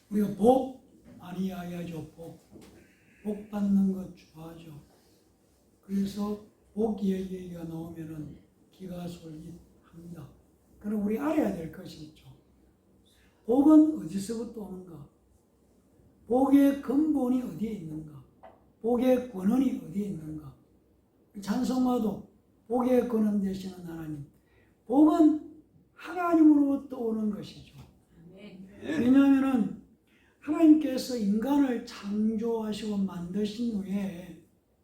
우리가 복 많이 이야기하죠. 복 받는 것 좋아하죠. 그래서 복 얘기가 나오면은 기가 솔깃합니다. 그럼 우리 알아야 될 것이 있죠. 복은 어디서부터 오는가? 복의 근본이 어디에 있는가? 복의 근원이 어디에 있는가? 찬송가도 복의 근원 되시는 하나님. 복은 하나님으로부터 오는 것이죠. 왜냐하면 하나님께서 인간을 창조하시고 만드신 후에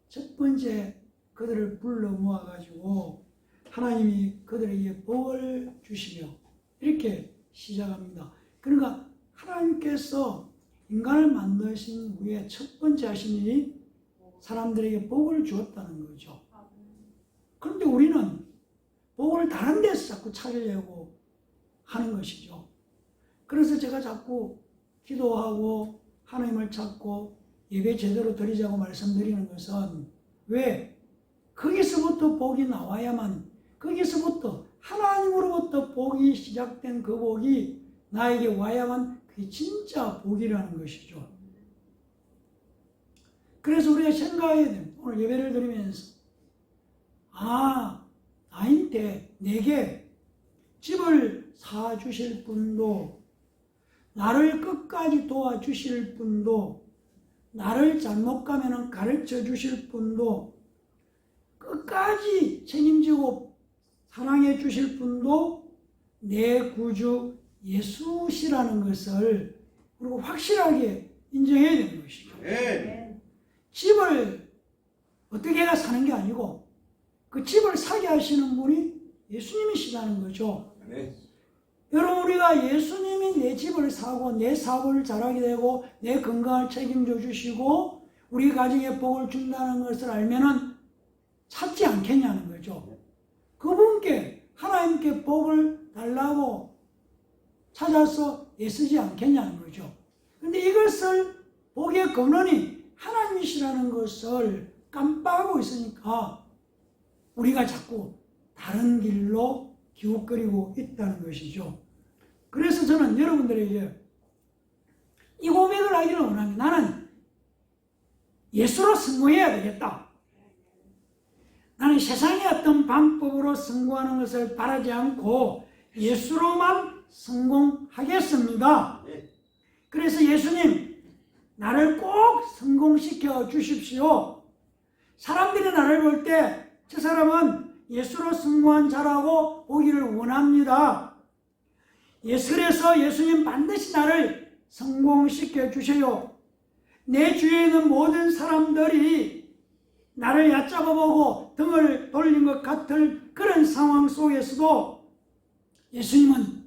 첫 번째 그들을 불러 모아가지고 하나님이 그들에게 복을 주시며 이렇게 시작합니다. 그러니까 하나님께서 인간을 만드신 후에 첫 번째 하신 일이 사람들에게 복을 주었다는 거죠. 그런데 우리는 복을 다른 데서 자꾸 찾으려고 하는 것이죠. 그래서 제가 자꾸 기도하고 하나님을 찾고 예배 제대로 드리자고 말씀드리는 것은 왜? 거기서부터 복이 나와야만, 거기서부터 하나님으로부터 복이 시작된 그 복이 나에게 와야만 그게 진짜 복이라는 것이죠. 그래서 우리가 생각해야 됩니다. 오늘 예배를 드리면서 나한테 내게 집을 사주실 분도, 나를 끝까지 도와주실 분도, 나를 잘못 가면 가르쳐 주실 분도, 끝까지 책임지고 사랑해 주실 분도 내 구주 예수시라는 것을 그리고 확실하게 인정해야 되는 것이죠. 집을 어떻게 해가 사는 게 아니고 그 집을 사게 하시는 분이 예수님이시라는 거죠. 여러분, 우리가 예수님이 내 집을 사고 내 사업을 잘하게 되고 내 건강을 책임져 주시고 우리 가정에 복을 준다는 것을 알면은 찾지 않겠냐는 거죠. 그분께 하나님께 복을 달라고 찾아서 애쓰지 않겠냐는 거죠. 그런데 이것을 복의 근원이 하나님이시라는 것을 깜빡하고 있으니까 우리가 자꾸 다른 길로 기웃거리고 있다는 것이죠. 그래서 저는 여러분들에게 이 고백을 하기를 원합니다. 나는 예수로 승부해야 되겠다. 나는 세상의 어떤 방법으로 성공하는 것을 바라지 않고 예수로만 성공하겠습니다. 그래서 예수님, 나를 꼭 성공시켜 주십시오. 사람들이 나를 볼 때 저 사람은 예수로 성공한 자라고 보기를 원합니다. 그래서 예수님 반드시 나를 성공시켜 주세요. 내 주위에 있는 모든 사람들이 나를 얕잡아보고 등을 돌린 것 같은 그런 상황 속에서도 예수님은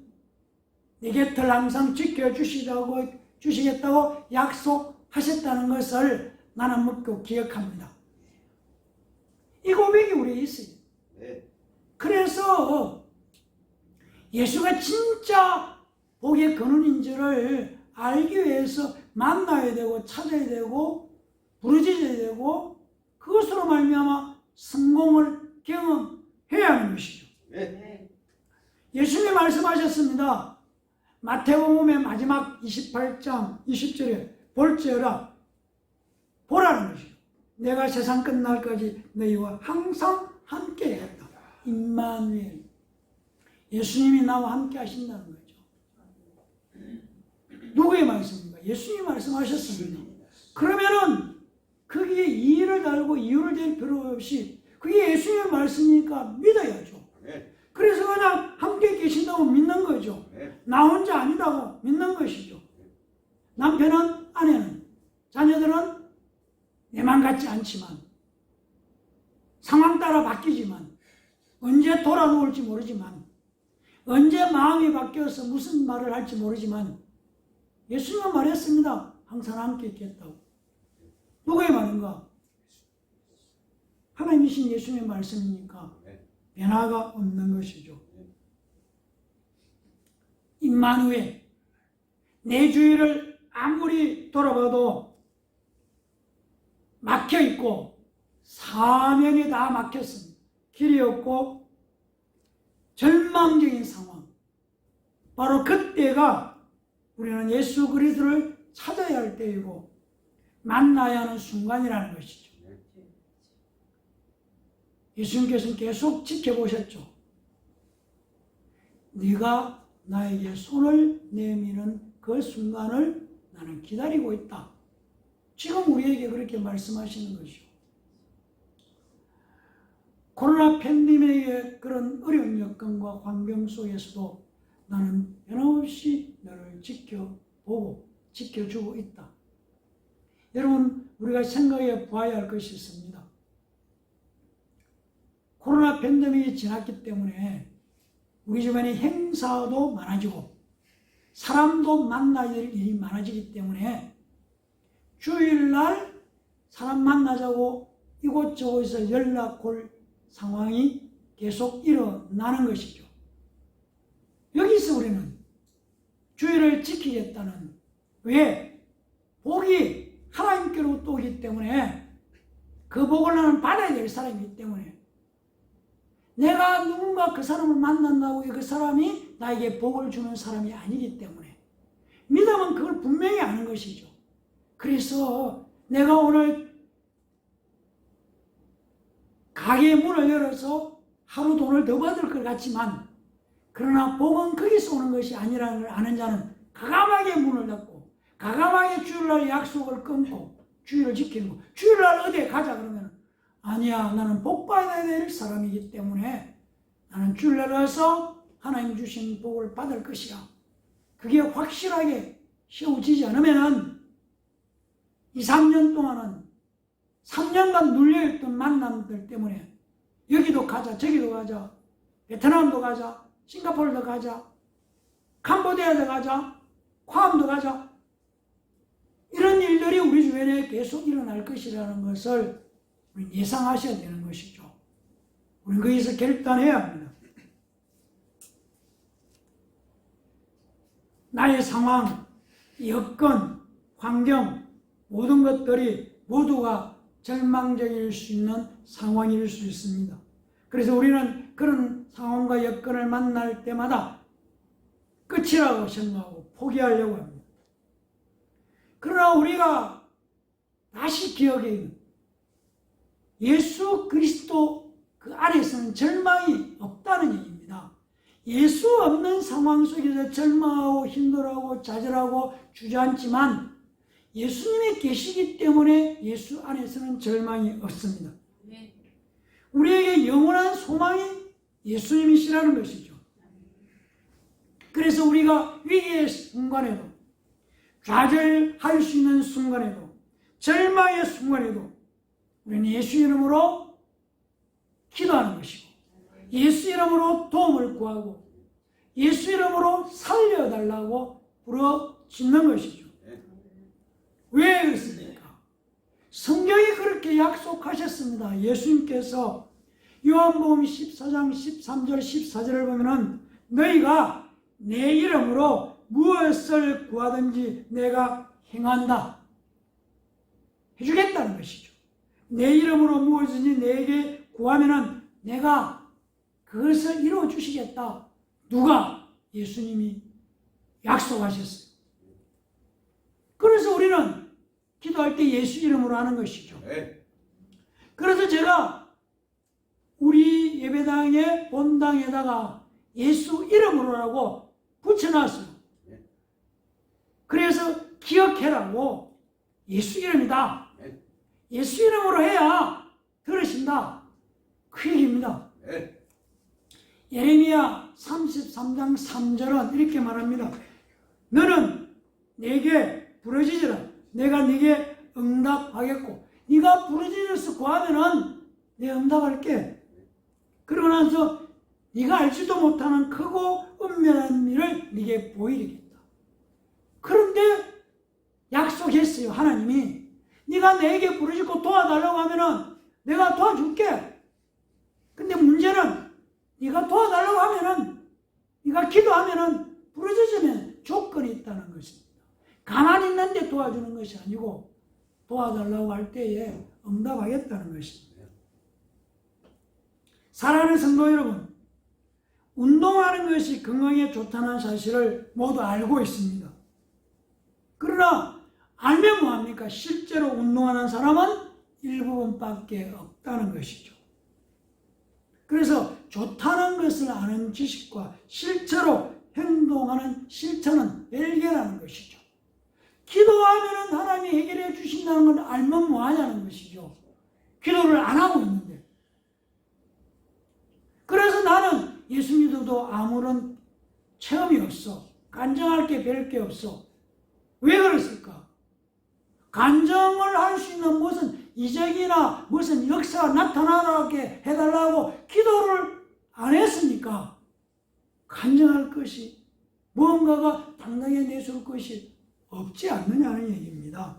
내 곁을 항상 지켜주시겠다고 약속하셨다는 것을 나는 묻고 기억합니다. 이 고백이 우리에 있어요. 그래서 예수가 진짜 복의 근원인지를 알기 위해서 만나야 되고 찾아야 되고 부르짖어야 되고 그것으로 말미암아 성공을 경험해야 하는 것이죠. 예수님이 말씀하셨습니다. 마태복음의 마지막 28장 20절에 볼지어다 보라는 것이죠. 내가 세상 끝날까지 너희와 항상 함께 하겠다. 임마누엘, 예수님이 나와 함께 하신다는 거죠. 누구의 말씀입니까? 예수님이 말씀하셨습니다. 그러면은 거기에 이의를 달고 이유를 댈 필요 없이 그게 예수님의 말씀이니까 믿어야죠. 그래서 그냥 함께 계신다고 믿는 거죠. 나 혼자 아니다고 믿는 것이죠. 남편은, 아내는, 자녀들은 내 맘 같지 않지만 상황 따라 바뀌지만 언제 돌아놓을지 모르지만 언제 마음이 바뀌어서 무슨 말을 할지 모르지만 예수님은 말했습니다. 항상 함께 있겠다고. 누구의 말인가? 하나님이신 예수님의 말씀이니까 변화가 없는 것이죠. 임마누엘, 내 주위를 아무리 돌아봐도 막혀있고 사면이 다 막혔습니다. 길이 없고 절망적인 상황. 바로 그때가 우리는 예수 그리스도를 찾아야 할 때이고 만나야 하는 순간이라는 것이죠. 예수님께서는 계속 지켜보셨죠. 네가 나에게 손을 내미는 그 순간을 나는 기다리고 있다. 지금 우리에게 그렇게 말씀하시는 것이죠. 코로나 팬데믹의 그런 어려운 여건과 환경 속에서도 나는 변함없이 너를 지켜보고 지켜주고 있다. 여러분, 우리가 생각해 보아야 할 것이 있습니다. 코로나 팬데믹이 지났기 때문에 우리 주변에 행사도 많아지고 사람도 만나야 될 일이 많아지기 때문에 주일날 사람 만나자고 이곳저곳에서 연락 올 상황이 계속 일어나는 것이죠. 여기서 우리는 주의를 지키겠다는, 왜? 복이 하나님께로부터 오기 때문에 그 복을 나는 받아야 될 사람이기 때문에 내가 누군가 그 사람을 만난다고 그 사람이 나에게 복을 주는 사람이 아니기 때문에 믿음은 그걸 분명히 아는 것이죠. 그래서 내가 오늘 가게 문을 열어서 하루 돈을 더 받을 것 같지만 그러나 복은 거기서 오는 것이 아니라는 걸 아는 자는 가감하게 문을 닫고 가감하게 주일날 약속을 끊고 주일을 지키는 거. 주일날 어디에 가자 그러면 아니야, 나는 복 받아야 될 사람이기 때문에 나는 주일날 와서 하나님 주신 복을 받을 것이야. 그게 확실하게 세워지지 않으면은 2, 3년 동안은 3년간 눌려있던 만남들 때문에 여기도 가자 저기도 가자 베트남도 가자 싱가포르도 가자 캄보디아도 가자 괌도 가자 이런 일들이 우리 주변에 계속 일어날 것이라는 것을 우리는 예상하셔야 되는 것이죠. 우리는 거기서 결단해야 합니다. 나의 상황, 여건, 환경 모든 것들이 모두가 절망적일 수 있는 상황일 수 있습니다. 그래서 우리는 그런 상황과 여건을 만날 때마다 끝이라고 생각하고 포기하려고 합니다. 그러나 우리가 다시 기억해야 합니다. 예수 그리스도 그 안에서는 절망이 없다는 얘기입니다. 예수 없는 상황 속에서 절망하고 힘들어하고 좌절하고 주저앉지만 예수님이 계시기 때문에 예수 안에서는 절망이 없습니다. 우리에게 영원한 소망이 예수님이시라는 것이죠. 그래서 우리가 위기의 순간에도 좌절할 수 있는 순간에도 절망의 순간에도 우리는 예수 이름으로 기도하는 것이고 예수 이름으로 도움을 구하고 예수 이름으로 살려달라고 부르짖는 것이죠. 왜 그렇습니까? 성경이 그렇게 약속하셨습니다. 예수님께서 요한복음 14장 13절 14절을 보면은 너희가 내 이름으로 무엇을 구하든지 내가 행한다 해주겠다는 것이죠. 내 이름으로 무엇이든지 내게 구하면은 내가 그것을 이루어 주시겠다. 누가? 예수님이 약속하셨어요. 그래서 우리는 기도할 때 예수 이름으로 하는 것이죠. 그래서 제가 우리 예배당의 본당에다가 예수 이름으로라고 붙여놨어요. 그래서 기억해라고 예수 이름이다. 예수 이름으로 해야 들으신다. 그 얘기입니다. 예레미야 33장 3절은 이렇게 말합니다. 너는 내게 부르짖으라. 내가 네게 응답하겠고 네가 부르짖어서 구하면은 내가 응답할게. 그러고 나서 네가 알지도 못하는 크고 은밀한 일을 네게 보이리겠다. 그런데 약속했어요. 하나님이 네가 내게 부르짖고 도와달라고 하면은 내가 도와줄게. 근데 문제는 네가 도와달라고 하면은 네가 기도하면은 부르짖으면 조건이 있다는 것입니다. 가만히 있는데 도와주는 것이 아니고 도와달라고 할 때에 응답하겠다는 것입니다. 사랑하는 성도 여러분, 운동하는 것이 건강에 좋다는 사실을 모두 알고 있습니다. 그러나 알면 뭐합니까? 실제로 운동하는 사람은 일부분밖에 없다는 것이죠. 그래서 좋다는 것을 아는 지식과 실제로 행동하는 실천은 별개라는 것이죠. 기도하면 하나님이 해결해 주신다는 걸 알면 뭐하냐는 것이죠. 기도를 안 하고 있는데. 그래서 나는 예수 믿어도 아무런 체험이 없어. 간증할 게 별 게 없어. 왜 그랬을까? 간증을 할 수 있는 무슨 이적이나 무슨 역사가 나타나게 해달라고 기도를 안 했으니까 간증할 것이 무언가가 당당히 내줄 것이 없지 않느냐는 얘기입니다.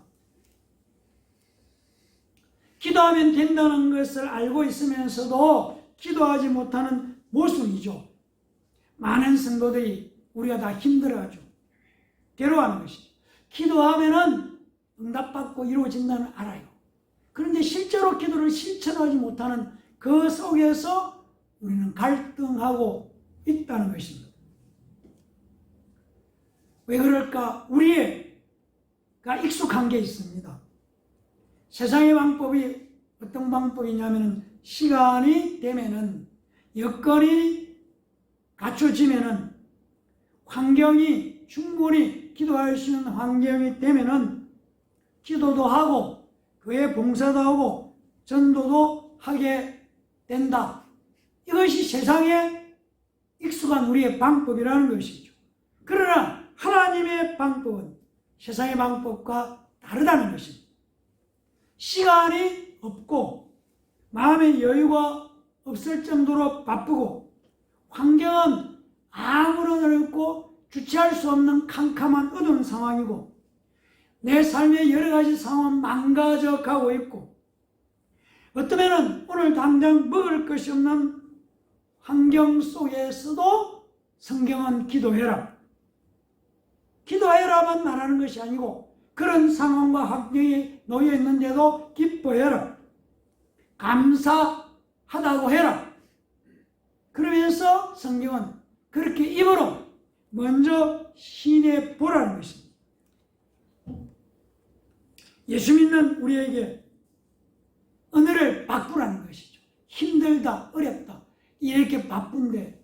기도하면 된다는 것을 알고 있으면서도 기도하지 못하는 모순이죠. 많은 성도들이 우리가 다 힘들어하죠. 괴로워하는 것이죠. 기도하면은 응답받고 이루어진다는 알아요. 그런데 실제로 기도를 실천하지 못하는 그 속에서 우리는 갈등하고 있다는 것입니다. 왜 그럴까? 우리가 익숙한 게 있습니다. 세상의 방법이 어떤 방법이냐면 시간이 되면은 여건이 갖춰지면은 환경이 충분히 기도할 수 있는 환경이 되면은 기도도 하고 교회 봉사도 하고 전도도 하게 된다. 이것이 세상에 익숙한 우리의 방법이라는 것이죠. 그러나 하나님의 방법은 세상의 방법과 다르다는 것입니다. 시간이 없고 마음의 여유가 없을 정도로 바쁘고 환경은 아무런 어렵고 주체할 수 없는 캄캄한 어두운 상황이고 내 삶의 여러 가지 상황은 망가져 가고 있고 어쩌면 오늘 당장 먹을 것이 없는 환경 속에서도 성경은 기도해라. 기도해라만 말하는 것이 아니고 그런 상황과 환경이 놓여 있는데도 기뻐해라. 감사하다고 해라. 그러면서 성경은 그렇게 입으로 먼저 시인해 보라는 것입니다. 예수 믿는 우리에게 은혜를 바꾸라는 것이죠. 힘들다, 어렵다, 이렇게 바쁜데,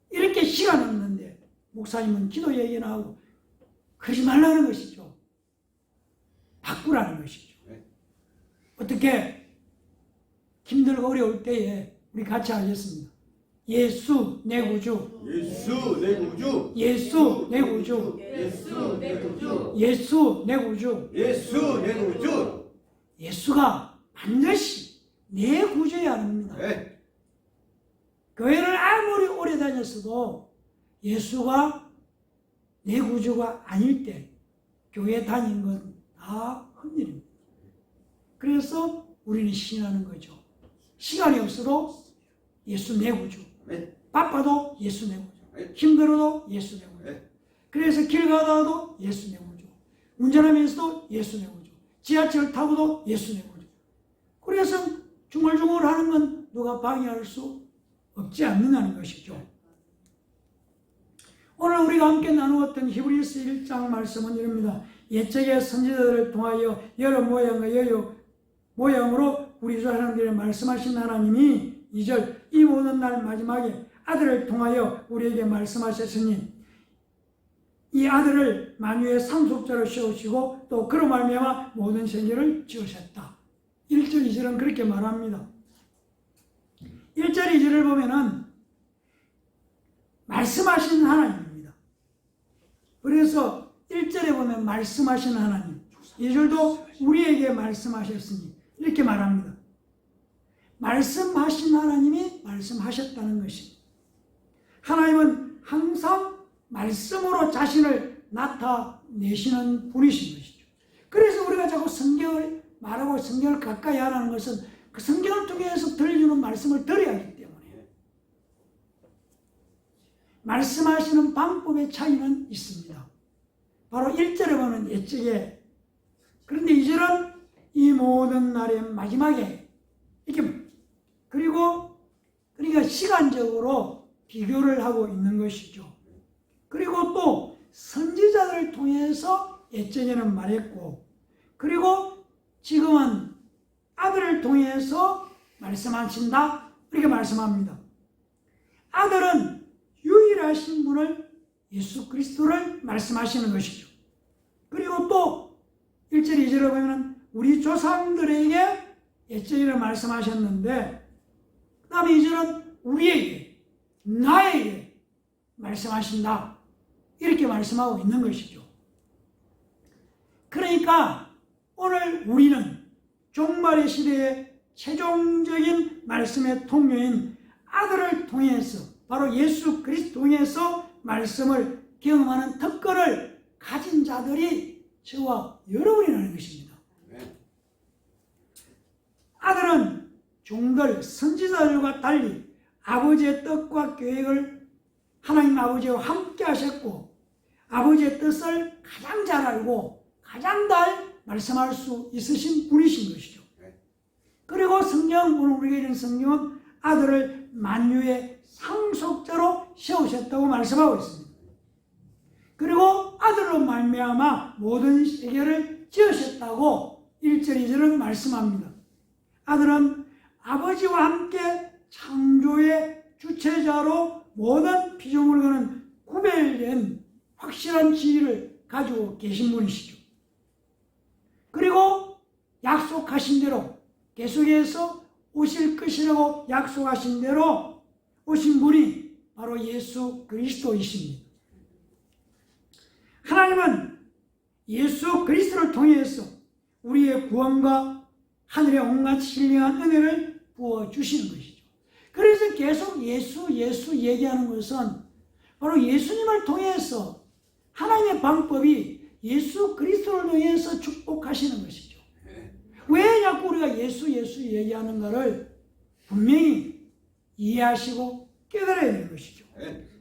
이렇게 시간 없는데, 목사님은 기도 얘기나 하고, 그러지 말라는 것이죠. 바꾸라는 것이죠. 어떻게 힘들고 어려울 때에 우리 같이 하겠습니다. 예수 내 구주, 예수 내 구주, 예수 내 구주, 예수 내 구주, 예수 내 구주. 예수 내 구주. 예수가 반드시 내 구주여야 합니다. 네. 교회를 아무리 오래 다녔어도 예수가 내 구주가 아닐 때 교회 다니는 건 다 헛일입니다. 그래서 우리는 신하는 거죠. 시간이 없어도 예수 내 구주, 네. 바빠도 예수 내 구주, 네. 힘들어도 예수 내 구주. 네. 그래서 길 가다가도 예수 내 구주, 운전하면서도 예수 내 구주, 지하철 타고도 예수 내 구주. 그래서 중얼중얼 하는 건 누가 방해할 수 없지 않느냐는 것이죠. 오늘 우리가 함께 나누었던 히브리서 1장 말씀은 이럽니다. 옛적의 선지자들을 통하여 여러 모양과 여러 모양으로 우리 주 하나님께 말씀하신 하나님이 2절 이 모든 날 마지막에 아들을 통하여 우리에게 말씀하셨으니 이 아들을 만유의 상속자로 세우시고 또 그로 말미암아 모든 세계를 지으셨다. 1절 2절은 그렇게 말합니다. 1절 2절을 보면은 말씀하신 하나님입니다. 그래서 1절에 보면 말씀하신 하나님, 2절도 우리에게 말씀하셨으니 이렇게 말합니다. 말씀하신 하나님이 말씀하셨다는 것입니다. 하나님은 항상 말씀으로 자신을 나타내시는 분이신 것이죠. 그래서 우리가 자꾸 성경을 말하고 성경을 가까이 하라는 것은 그 성경을 통해서 들려주는 말씀을 들어야 하기 때문에 말씀하시는 방법의 차이는 있습니다. 바로 1절에 보면 옛적에, 그런데 2절은 이 모든 날의 마지막에 이렇게, 그리고 그러니까 시간적으로 비교를 하고 있는 것이죠. 그리고 또 선지자들을 통해서 예전에는 말했고, 그리고 지금은 아들을 통해서 말씀하신다 이렇게 말씀합니다. 아들은 유일하신 분을, 예수 그리스도를 말씀하시는 것이죠. 그리고 또 1절 2절에 보면 우리 조상들에게 예전에 말씀하셨는데, 그 다음에 2절은 우리에게, 나에게 말씀하신다 이렇게 말씀하고 있는 것이죠. 그러니까 오늘 우리는 종말의 시대에 최종적인 말씀의 통로인 아들을 통해서, 바로 예수 그리스도 통해서 말씀을 경험하는 특권을 가진 자들이 저와 여러분이라는 것입니다. 아들은 종들, 선지자들과 달리 아버지의 뜻과 계획을 하나님 아버지와 함께 하셨고, 아버지의 뜻을 가장 잘 알고 가장 잘 말씀할 수 있으신 분이신 것이죠. 그리고 성경, 오늘 우리가 읽은 성경은 아들을 만유의 상속자로 세우셨다고 말씀하고 있습니다. 그리고 아들로 말미암아 모든 세계를 지으셨다고 1절 2절은 말씀합니다. 아들은 아버지와 함께 창조의 주체자로 모든 피조물과는 구별된 확실한 지위를 가지고 계신 분이시죠. 그리고 약속하신 대로 계속해서 오실 것이라고 약속하신 대로 오신 분이 바로 예수 그리스도이십니다. 하나님은 예수 그리스도를 통해서 우리의 구원과 하늘의 온갖 신령한 은혜를 부어주시는 것이죠. 그래서 계속 예수 얘기하는 것은 바로 예수님을 통해서 하나님의 방법이 예수 그리스도를 통해서 축복하시는 것이죠. 왜 자꾸 우리가 예수 얘기하는가를 분명히 이해하시고 깨달아야 되는 것이죠.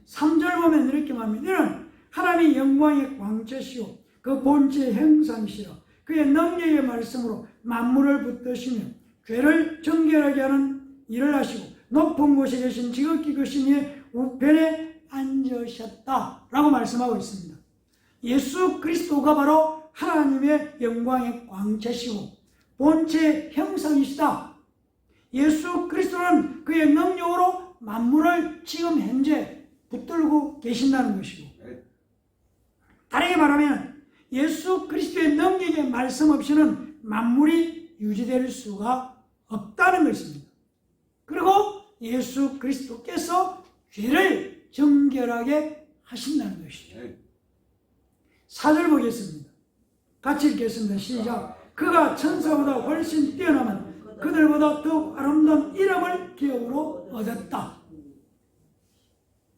3절 보면 이렇게 말합니다. 이는 하나님의 영광의 광채시오 그 본체의 형상이시라 그의 능력의 말씀으로 만물을 붙드시며 죄를 정결하게 하는 일을 하시고 높은 곳에 계신 지극히 크신 이의 우편에 앉으셨다라고 말씀하고 있습니다. 예수 그리스도가 바로 하나님의 영광의 광채시고 본체의 형상이시다. 예수 그리스도는 그의 능력으로 만물을 지금 현재 붙들고 계신다는 것이고, 다르게 말하면 예수 그리스도의 능력의 말씀 없이는 만물이 유지될 수가 없다는 것입니다. 그리고 예수 그리스도께서 죄를 정결하게 하신다는 것이죠. 4절 보겠습니다. 같이 읽겠습니다. 시작. 그가 천사보다 훨씬 뛰어나면 그들보다 더욱 아름다운 이름을 기업으로 얻었다.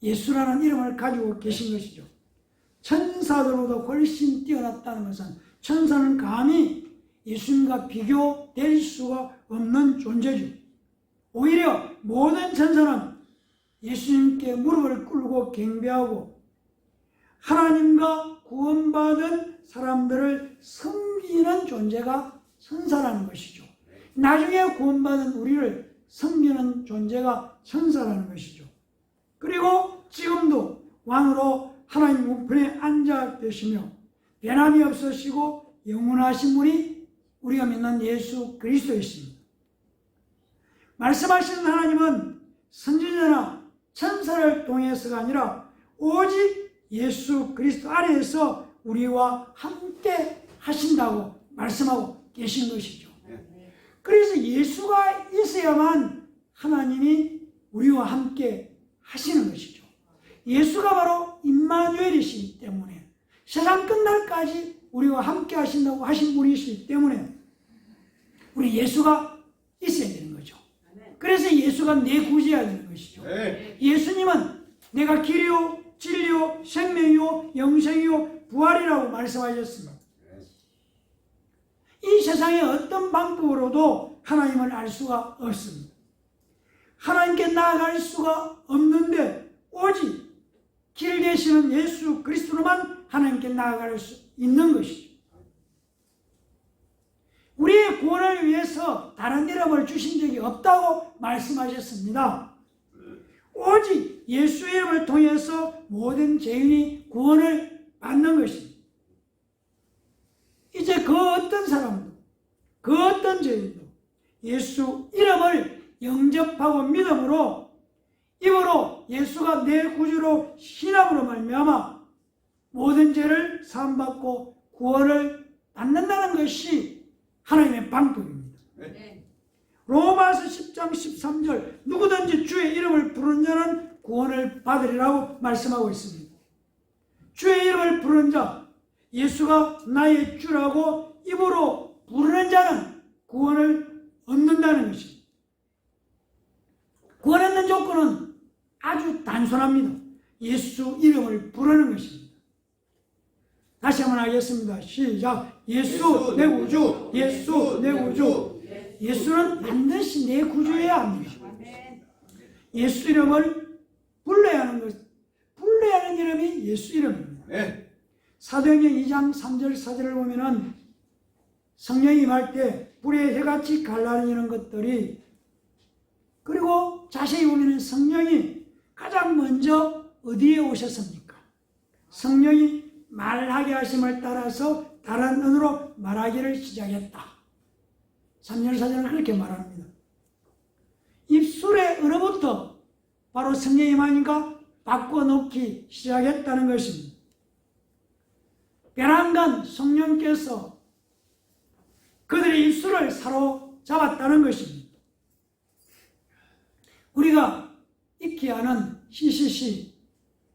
예수라는 이름을 가지고 계신 것이죠. 천사들보다 훨씬 뛰어났다는 것은 천사는 감히 예수님과 비교될 수가 없는 존재죠. 오히려 모든 천사는 예수님께 무릎을 꿇고 경배하고 하나님과 구원받은 사람들을 섬기는 존재가 천사라는 것이죠. 나중에 구원받은 우리를 섬기는 존재가 천사라는 것이죠. 그리고 지금도 왕으로 하나님 우편에 앉아 계시며 변함이 없으시고 영원하신 분이 우리가 믿는 예수 그리스도이십니다. 말씀하시는 하나님은 선지자나 천사를 통해서가 아니라 오직 예수 그리스도 안에서 우리와 함께 하신다고 말씀하고 계신 것이죠. 그래서 예수가 있어야만 하나님이 우리와 함께 하시는 것이죠. 예수가 바로 임마누엘이시기 때문에 세상 끝날까지 우리와 함께 하신다고 하신 분이시기 때문에 우리 예수가 있어야 되는 거죠. 그래서 예수가 내 구주여야 되는 것이죠. 예수님은 내가 길이요 진리요 생명이요 영생이요 부활이라고 말씀하셨습니다. 이 세상의 어떤 방법으로도 하나님을 알 수가 없습니다. 하나님께 나아갈 수가 없는데 오직 길 되시는 예수 그리스도로만 하나님께 나아갈 수 있는 것이죠. 우리의 구원을 위해서 다른 이름을 주신 적이 없다고 말씀하셨습니다. 오직 예수 이름을 통해서 모든 죄인이 구원을 받는 것입니다. 어떤 사람도 그 어떤 죄인도 예수 이름을 영접하고 믿음으로 입으로 예수가 내 구주로 신함으로 말미암아 모든 죄를 사함받고 구원을 받는다는 것이 하나님의 방법입니다. 네. 로마서 10장 13절 누구든지 주의 이름을 부르는 자는 구원을 받으리라고 말씀하고 있습니다. 주의 이름을 부르는 자, 예수가 나의 주라고 입으로 부르는 자는 구원을 얻는다는 것입니다. 구원 얻는 조건은 아주 단순합니다. 예수 이름을 부르는 것입니다. 다시 한번 하겠습니다. 시작. 예수 내 구주, 예수 내 구주. 예수는 반드시 내 구주여야 합니다. 예수 이름을 불러야 하는 것, 불러야 하는 이름이 예수 이름입니다. 네. 사도행전 2장 3절 4절을 보면은 성령이 임할 때 불의 해같이 갈라지는 것들이, 그리고 자세히 보면은 성령이 가장 먼저 어디에 오셨습니까? 성령이 말하게 하심을 따라서 다른 언어로 말하기를 시작했다. 3절 4절은 그렇게 말합니다. 입술의 언어부터 바로 성령이 임하니까 바꿔놓기 시작했다는 것입니다. 베란간 성령께서 그들의 입술을 사로잡았다는 것입니다. 우리가 익히 아는 CCC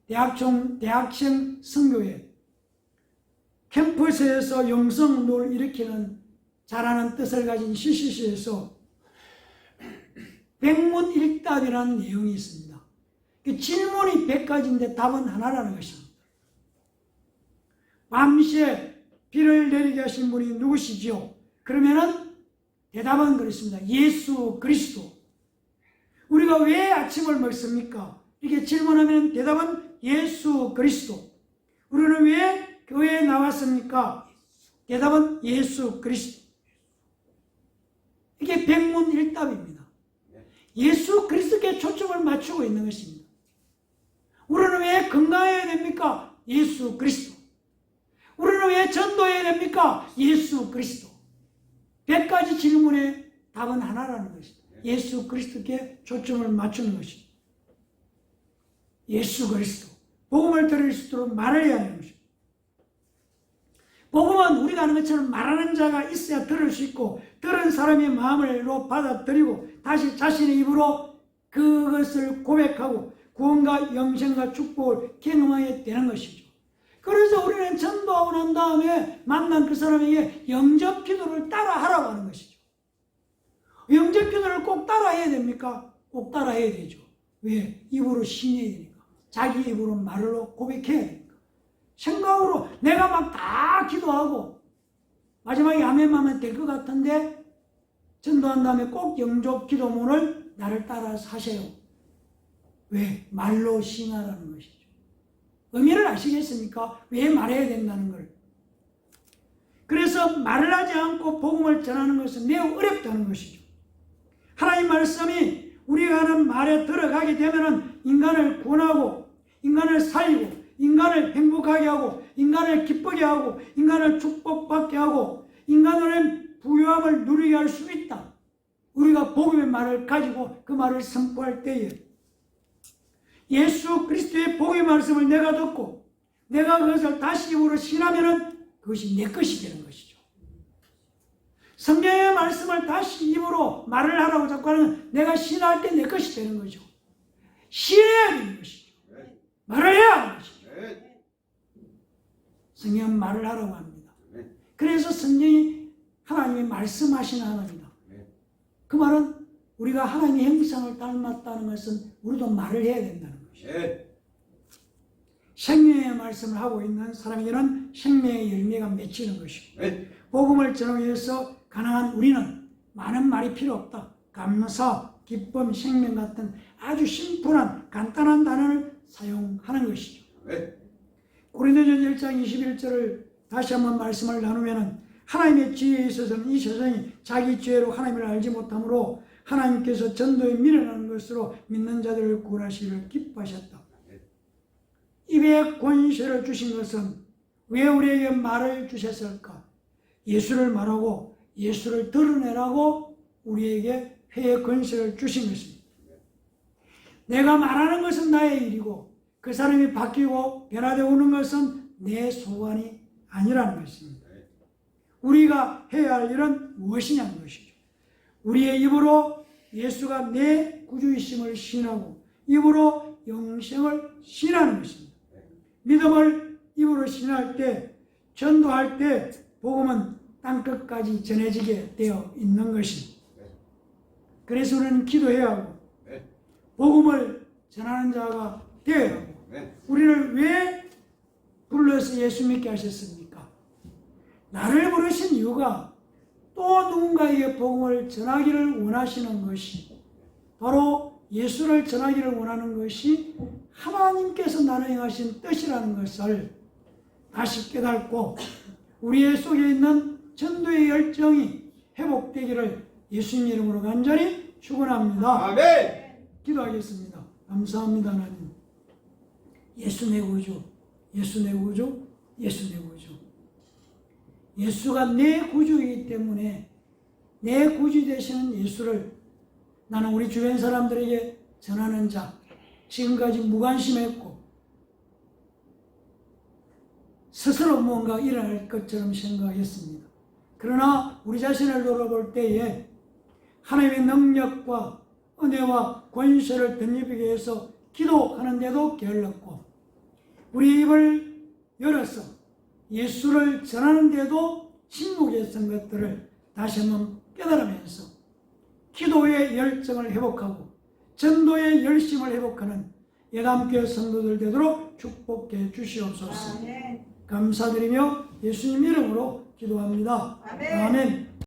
대학생 선교회 캠퍼스에서 영성운동을 일으키는 잘하는 뜻을 가진 CCC에서 백문일답이라는 내용이 있습니다. 질문이 100가지인데 답은 하나라는 것입니다. 밤새 비를 내리게 하신 분이 누구시지요? 그러면은 대답은 그렇습니다. 예수 그리스도. 우리가 왜 아침을 먹습니까? 이렇게 질문하면 대답은 예수 그리스도. 우리는 왜 교회에 나왔습니까? 대답은 예수 그리스도. 이게 백문일답입니다. 예수 그리스도께 초점을 맞추고 있는 것입니다. 우리는 왜 건강해야 됩니까? 예수 그리스도. 우리는 왜 전도해야 됩니까? 예수 그리스도. 100가지 질문의 답은 하나라는 것입니다. 예수 그리스도께 초점을 맞추는 것입니다. 예수 그리스도. 복음을 들을 수 있도록 말을 해야 하는 것입니다. 복음은 우리가 하는 것처럼 말하는 자가 있어야 들을 수 있고, 들은 사람의 마음으로 받아들이고 다시 자신의 입으로 그것을 고백하고 구원과 영생과 축복을 경험하게 되는 것이죠. 그래서 우리는 전도하고 난 다음에 만난 그 사람에게 영접 기도를 따라 하라고 하는 것이죠. 영접 기도를 꼭 따라 해야 됩니까? 꼭 따라 해야 되죠. 왜? 입으로 신해야 되니까. 자기 입으로 말로 고백해야 되니까. 생각으로 내가 막 다 기도하고 마지막에 아멘만 하면 될 것 같은데 전도한 다음에 꼭 영접 기도문을 나를 따라서 하세요. 왜? 말로 시인하라는 것이죠. 의미를 아시겠습니까? 왜 말해야 된다는 걸. 그래서 말을 하지 않고 복음을 전하는 것은 매우 어렵다는 것이죠. 하나님 말씀이 우리가 하는 말에 들어가게 되면 인간을 구원하고 인간을 살리고 인간을 행복하게 하고 인간을 기쁘게 하고 인간을 축복받게 하고 인간의 부유함을 누리게 할 수 있다. 우리가 복음의 말을 가지고 그 말을 선포할 때에 예수 그리스도의 복음의 말씀을 내가 듣고 내가 그것을 다시 입으로 신하면 그것이 내 것이 되는 것이죠. 성경의 말씀을 다시 입으로 말을 하라고 자꾸 하는 내가 신할 때 내 것이 되는 거죠. 신해야 되는 것이죠. 말을 해야 하는 것이죠. 성경은 말을 하라고 합니다. 그래서 성경이 하나님의 말씀하시는 하나님이다. 그 말은 우리가 하나님의 형상을 닮았다는 것은 우리도 말을 해야 된다는 것이죠. 생명의 말씀을 하고 있는 사람에게는 생명의 열매가 맺히는 것이고 복음을 전하기 위해서 가능한 우리는 많은 말이 필요 없다. 감사, 기쁨, 생명 같은 아주 심플한 간단한 단어를 사용하는 것이죠. 고린도전 1장 21절을 다시 한번 말씀을 나누면 하나님의 지혜에 있어서는 이 세상이 자기 지혜로 하나님을 알지 못하므로 하나님께서 전도에 미련하는 것으로 믿는 자들을 구원하시기를 기뻐하셨다. 입에 권세를 주신 것은 왜 우리에게 말을 주셨을까? 예수를 말하고 예수를 드러내라고 우리에게 회의 권세를 주신 것입니다. 내가 말하는 것은 나의 일이고 그 사람이 바뀌고 변화되어 오는 것은 내 소관이 아니라는 것입니다. 우리가 해야 할 일은 무엇이냐는 것이죠. 우리의 입으로 예수가 내 구주이심을 시인하고 입으로 영생을 시인하는 것입니다. 믿음을 입으로 시인할 때, 전도할 때 복음은 땅끝까지 전해지게 되어 있는 것입니다. 그래서 우리는 기도해야 하고 복음을 전하는 자가 되어야 하고 우리를 왜 불러서 예수 믿게 하셨습니까? 나를 부르신 이유가 또 누군가에게 복음을 전하기를 원하시는 것이 바로 예수를 전하기를 원하는 것이 하나님께서 나를 행하신 뜻이라는 것을 다시 깨닫고 우리의 속에 있는 전도의 열정이 회복되기를 예수님 이름으로 간절히 축원합니다. 아멘. 기도하겠습니다. 감사합니다 하나님. 예수 내 구주, 예수 내 구주, 예수 내 구주. 예수가 내 구주이기 때문에 내 구주 되시는 예수를 나는 우리 주변 사람들에게 전하는 자, 지금까지 무관심했고 스스로 뭔가 일어날 것처럼 생각했습니다. 그러나 우리 자신을 돌아볼 때에 하나님의 능력과 은혜와 권세를 덧입히기 위해서 기도하는데도 게을렀고 우리 입을 열어서 예수를 전하는데도 침묵했던 것들을 다시 한번 깨달으면서 기도의 열정을 회복하고 전도의 열심을 회복하는 예감교회 성도들 되도록 축복해 주시옵소서. 감사드리며 예수님 이름으로 기도합니다. 아멘.